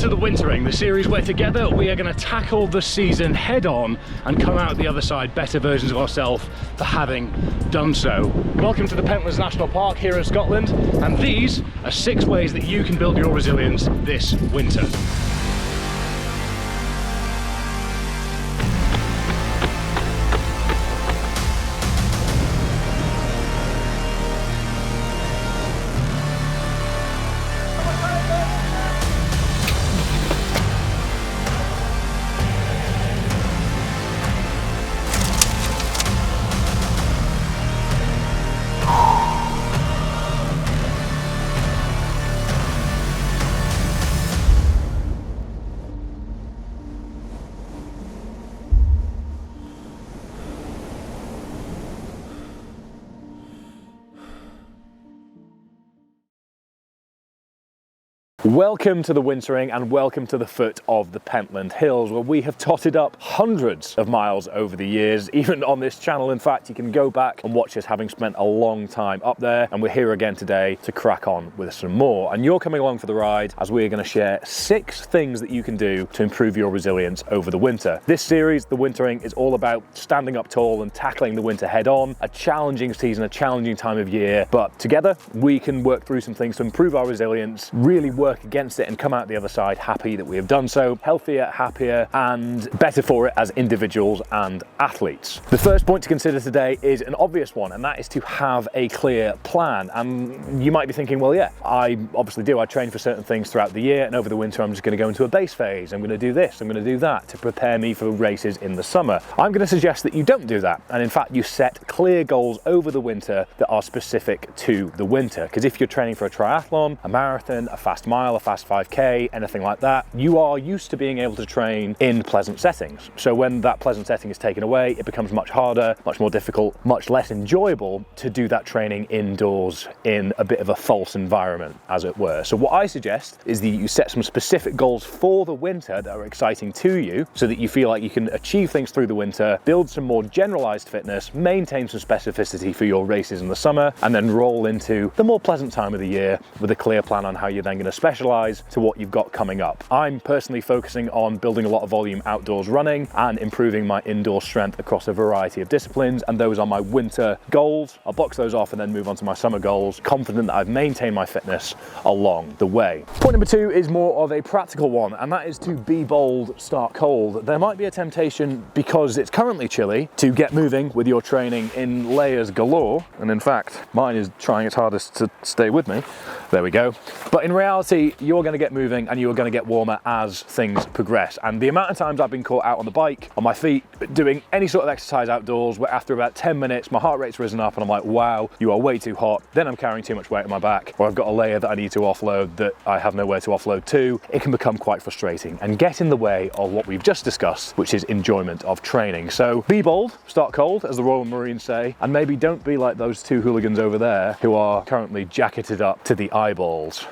to The Wintering, the series where together we are going to tackle the season head on and come out the other side better versions of ourselves for having done so. Welcome to the Pentlands National Park here in Scotland, and these are 6 ways that you can build your resilience this winter. Welcome to the Wintering and welcome to the foot of the Pentland Hills, where we have totted up hundreds of miles over the years. Even on this channel, in fact, you can go back and watch us having spent a long time up there, and we're here again today to crack on with some more. And you're coming along for the ride as we're going to share 6 things that you can do to improve your resilience over the winter. This series, The Wintering, is all about standing up tall and tackling the winter head on. A challenging season, a challenging time of year, but together we can work through some things to improve our resilience, really work against it and come out the other side happy that we have done so, healthier, happier, and better for it as individuals and athletes. The first point to consider today is an obvious one, and that is to have a clear plan. And you might be thinking, well, yeah, I obviously do. I train for certain things throughout the year, and over the winter I'm just going to go into a base phase. I'm going to do this, I'm going to do that to prepare me for races in the summer. I'm going to suggest that you don't do that, and in fact you set clear goals over the winter that are specific to the winter. Because if you're training for a triathlon, a marathon, a fast mile, a fast 5k, anything like that, you are used to being able to train in pleasant settings. So when that pleasant setting is taken away, it becomes much harder, much more difficult, much less enjoyable to do that training indoors in a bit of a false environment, as it were. So what I suggest is that you set some specific goals for the winter that are exciting to you, so that you feel like you can achieve things through the winter, build some more generalized fitness, maintain some specificity for your races in the summer, and then roll into the more pleasant time of the year with a clear plan on how you're then going to specialize to what you've got coming up. I'm personally focusing on building a lot of volume outdoors running and improving my indoor strength across a variety of disciplines, and those are my winter goals. I'll box those off and then move on to my summer goals, confident that I've maintained my fitness along the way. Point number 2 is more of a practical one, and that is to be bold, start cold. There might be a temptation, because it's currently chilly, to get moving with your training in layers galore, and in fact mine is trying its hardest to stay with me. There we go. But in reality, you're going to get moving and you're going to get warmer as things progress. And the amount of times I've been caught out on the bike, on my feet, doing any sort of exercise outdoors, where after about 10 minutes my heart rate's risen up and I'm like, wow, you are way too hot. Then I'm carrying too much weight on my back, or I've got a layer that I need to offload that I have nowhere to offload to. It can become quite frustrating and get in the way of what we've just discussed, which is enjoyment of training. So be bold, start cold, as the Royal Marines say, and maybe don't be like those 2 hooligans over there who are currently jacketed up to the eyeballs.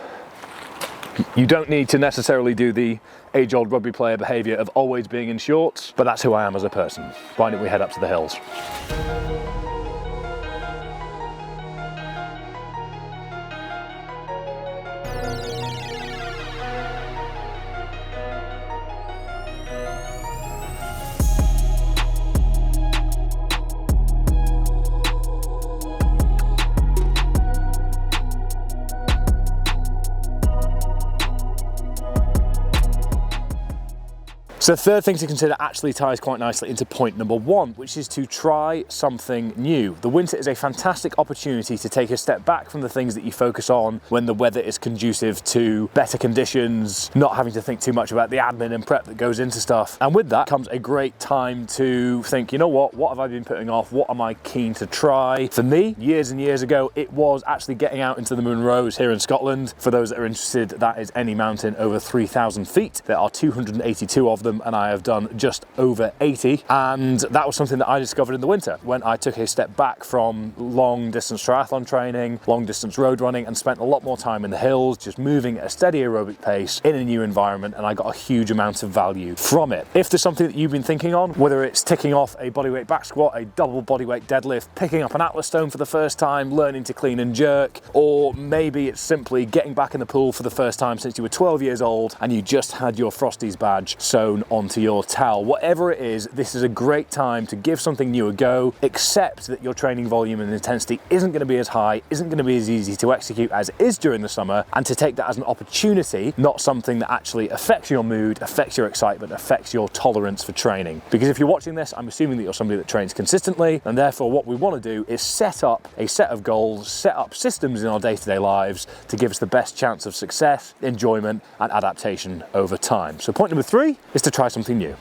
You don't need to necessarily do the age-old rugby player behaviour of always being in shorts, but that's who I am as a person. Why don't we head up to the hills? So the third thing to consider actually ties quite nicely into point number 1, which is to try something new. The winter is a fantastic opportunity to take a step back from the things that you focus on when the weather is conducive to better conditions, not having to think too much about the admin and prep that goes into stuff. And with that comes a great time to think, you know what have I been putting off? What am I keen to try? For me, years and years ago, it was actually getting out into the Munros here in Scotland. For those that are interested, that is any mountain over 3,000 feet. There are 282 of them. them, and I have done just over 80. And that was something that I discovered in the winter when I took a step back from long distance triathlon training, long distance road running, and spent a lot more time in the hills, just moving at a steady aerobic pace in a new environment, and I got a huge amount of value from it. If there's something that you've been thinking on, whether it's ticking off a bodyweight back squat, a double bodyweight deadlift, picking up an Atlas stone for the first time, learning to clean and jerk, or maybe it's simply getting back in the pool for the first time since you were 12 years old and you just had your Frosties badge sewn onto your towel. Whatever it is, this is a great time to give something new a go. Accept that your training volume and intensity isn't going to be as high, isn't going to be as easy to execute as it is during the summer, and to take that as an opportunity, not something that actually affects your mood, affects your excitement, affects your tolerance for training. Because if you're watching this, I'm assuming that you're somebody that trains consistently, and therefore what we want to do is set up a set of goals, set up systems in our day-to-day lives to give us the best chance of success, enjoyment, and adaptation over time. So point number 3 is to try something new.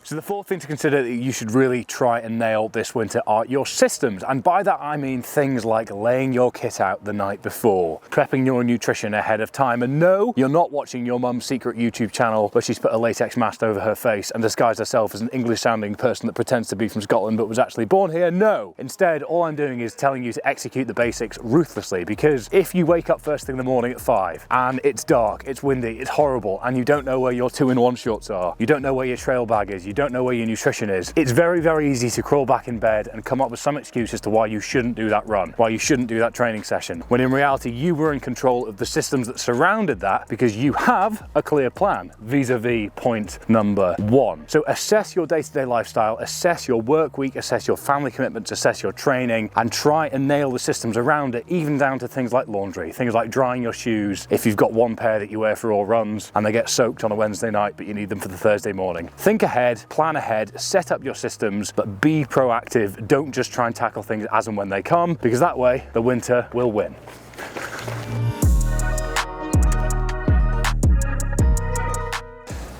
So the fourth thing to consider that you should really try and nail this winter are your systems. And by that I mean things like laying your kit out the night before, prepping your nutrition ahead of time. And no, you're not watching your mum's secret YouTube channel where she's put a latex mask over her face and disguised herself as an English sounding person that pretends to be from Scotland but was actually born here. No, instead all I'm doing is telling you to execute the basics ruthlessly, because if you wake up first thing in the morning at 5 and it's dark, it's windy, it's horrible, and you don't know where your 2-in-1 shorts are, you don't know where your trail bag is, you don't know where your nutrition is, it's very, very easy to crawl back in bed and come up with some excuse as to why you shouldn't do that run, why you shouldn't do that training session, when in reality you were in control of the systems that surrounded that, because you have a clear plan vis-a-vis point number 1. So assess your day-to-day lifestyle, assess your work week, assess your family commitments, assess your training, and try and nail the systems around it, even down to things like laundry, things like drying your shoes if you've got one pair that you wear for all runs and they get soaked on a Wednesday night but you need them for the Thursday morning. Think ahead, plan ahead, set up your systems, but be proactive. Don't just try and tackle things as and when they come, because that way the winter will win.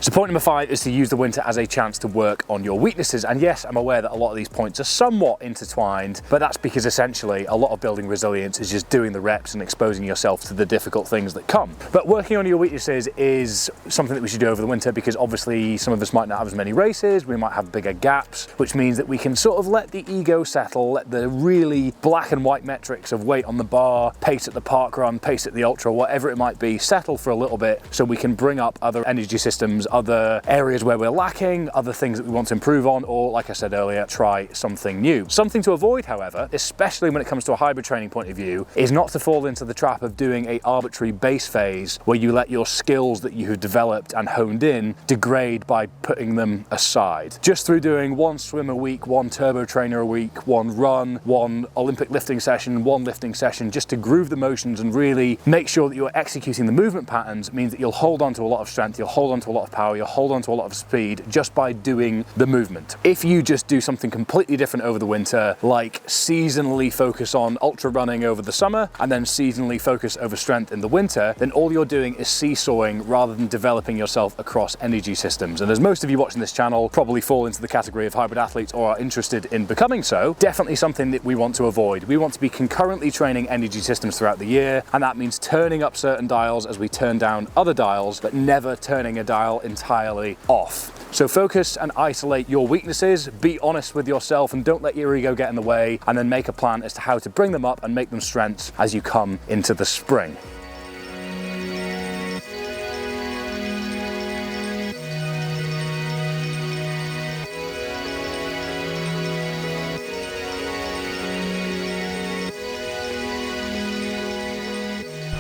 So point number 5 is to use the winter as a chance to work on your weaknesses. And yes, I'm aware that a lot of these points are somewhat intertwined, but that's because essentially a lot of building resilience is just doing the reps and exposing yourself to the difficult things that come. But working on your weaknesses is something that we should do over the winter, because obviously some of us might not have as many races, we might have bigger gaps, which means that we can sort of let the ego settle, let the really black and white metrics of weight on the bar, pace at the park run, pace at the ultra, whatever it might be, settle for a little bit, so we can bring up other energy systems, other areas where we're lacking, other things that we want to improve on, or like I said earlier, try something new. Something to avoid, however, especially when it comes to a hybrid training point of view, is not to fall into the trap of doing an arbitrary base phase where you let your skills that you have developed and honed in degrade by putting them aside. Just through doing one swim a week, one turbo trainer a week, one run, one Olympic lifting session, one lifting session, just to groove the motions and really make sure that you're executing the movement patterns, means that you'll hold on to a lot of strength, you'll hold on to a lot of power, you'll hold on to a lot of speed just by doing the movement. If you just do something completely different over the winter, like seasonally focus on ultra running over the summer and then seasonally focus over strength in the winter, then all you're doing is seesawing rather than developing yourself across energy systems. And as most of you watching this channel probably fall into the category of hybrid athletes or are interested in becoming so, definitely something that we want to avoid. We want to be concurrently training energy systems throughout the year, and that means turning up certain dials as we turn down other dials, but never turning a dial entirely off. So focus and isolate your weaknesses, be honest with yourself, and don't let your ego get in the way, and then make a plan as to how to bring them up and make them strengths as you come into the spring.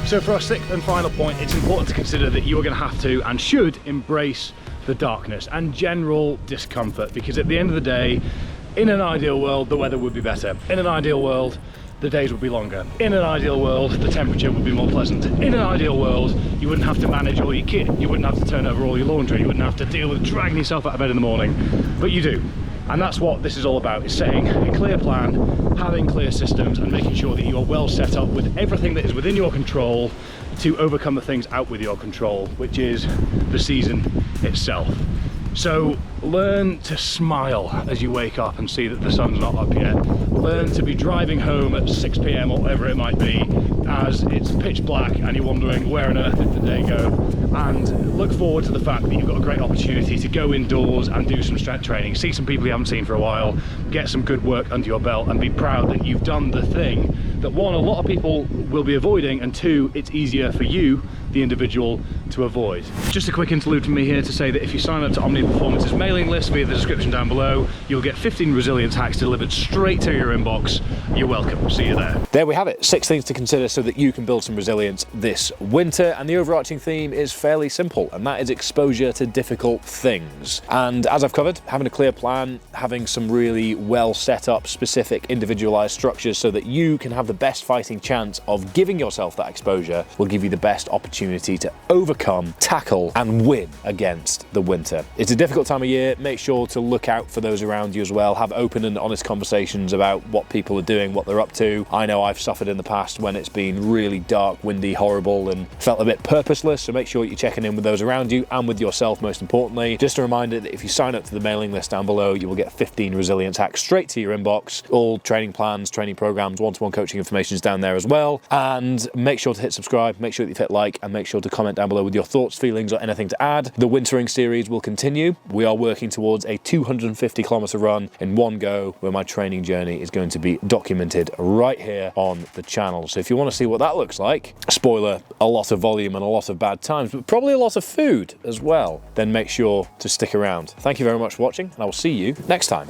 So for our 6th and final point, it's important to consider that you are going to have to and should embrace the darkness and general discomfort, because at the end of the day, in an ideal world, the weather would be better. In an ideal world, the days would be longer. In an ideal world, the temperature would be more pleasant. In an ideal world, you wouldn't have to manage all your kit, you wouldn't have to turn over all your laundry, you wouldn't have to deal with dragging yourself out of bed in the morning, but you do. And that's what this is all about, is setting a clear plan, having clear systems, and making sure that you are well set up with everything that is within your control to overcome the things out with your control, which is the season itself. So learn to smile as you wake up and see that the sun's not up yet. Learn to be driving home at 6 p.m. or whatever it might be as it's pitch black and you're wondering where on earth did the day go. And look forward to the fact that you've got a great opportunity to go indoors and do some strength training, see some people you haven't seen for a while, get some good work under your belt, and be proud that you've done the thing that, one, a lot of people will be avoiding, and two, it's easier for you, the individual, to avoid. Just a quick interlude from me here to say that if you sign up to Omni Performance's mailing list via the description down below, you'll get 15 resilience hacks delivered straight to your inbox. You're welcome. See you there. There we have it. 6 things to consider so that you can build some resilience this winter. And the overarching theme is fairly simple, and that is exposure to difficult things. And as I've covered, having a clear plan, having some really well set up, specific, individualized structures so that you can have the best fighting chance of giving yourself that exposure will give you the best opportunity to overcome, tackle, and win against the winter. It's a difficult time of year. Make sure to look out for those around you as well. Have open and honest conversations about what people are doing, what they're up to. I know I've suffered in the past when it's been really dark, windy, horrible, and felt a bit purposeless, so make sure you're checking in with those around you and with yourself, most importantly. Just a reminder that if you sign up to the mailing list down below, you will get 15 resilience hacks straight to your inbox. All training plans, training programs, one-to-one coaching information is down there as well. And make sure to hit subscribe, make sure that you've hit like, and make sure to comment down below with your thoughts, feelings, or anything to add. The wintering series will continue. We are working towards a 250-kilometer run in one go, where my training journey is going to be documented right here on the channel. So if you want to see what that looks like, spoiler, a lot of volume and a lot of bad times, but probably a lot of food as well, then make sure to stick around. Thank you very much for watching, and I will see you next time.